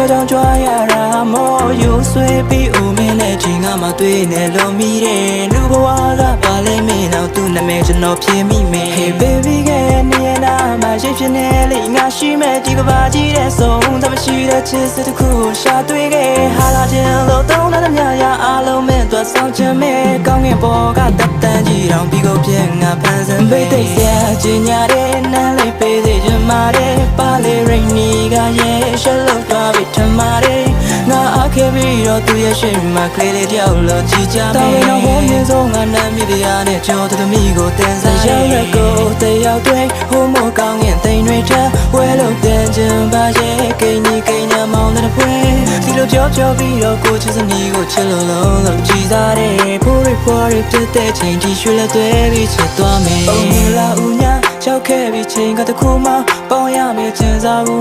ချောချောကြွားရတာမောယူဆွေးပြီးဦးမင်းနဲ့ချင်းကမှတွေ့နေလို့မိတယ်လူဘဝကပါလဲမင်းတော့သူ့နာမည်ကျွန်တော်ဖြေမိမယ် Hey baby ကနေနာမှာရှိဖြစ်နေလေငါရှိမဲ့ဒီကဘာကြီးတဲ့ဆုံးသမရှိတဲ့ချစ်စစ်တစ်ခုရှာတွေ့ခဲ့ဟာလာခြင်းလို့တောင်းတဲ့မြရအားလုံးမင်းတို့ဆောင်ချင်မဲ့ကောင်းငင်ပေါ်ကတက်တန်းကြီးတောင်ပြီးကိုပြင်းငါဖန်ဆင်းပေးတဲ့ဆရာကြီးညာတဲ့နန်းလေးပေးစေချင်ပါတယ်ပါလေရိနီကရဲ့ရှက်လို့သွားပြီးထမတယ်ငါအခက်ပြီးတော့သူရဲ့ရှိမှကလေးလေးတယောက်လို့ကြည်ကြမယ်တောင်းတော့ဘုံမြင်ဆုံးငါနာမည်တရားနဲ့ကြောသူသမီးကိုတင်စားရောက်ရကိုတယောက်တွင်ဟိုမို့ကောင်းငင်တိမ်တွေထဝဲလို့တင်ချင်ပါရဲ့ကိန်းကြီးကိန်းညာမောင်းတဲ့ပွဲဒီလိုကြောပြီးတော့ကိုချစ်စနီးကိုချစ်လို့လို့ကြည်စားတယ်ဖိုးရီဖြစ်တဲ့ချိန်ကြီးရွှေလက်သွဲပြီးချစ်သွားမယ်ပုံလာဦးညာရောက်ခဲ့ပြီးချိန်ကတခုမှပေါင်းရမယ်ချင်စားဘူး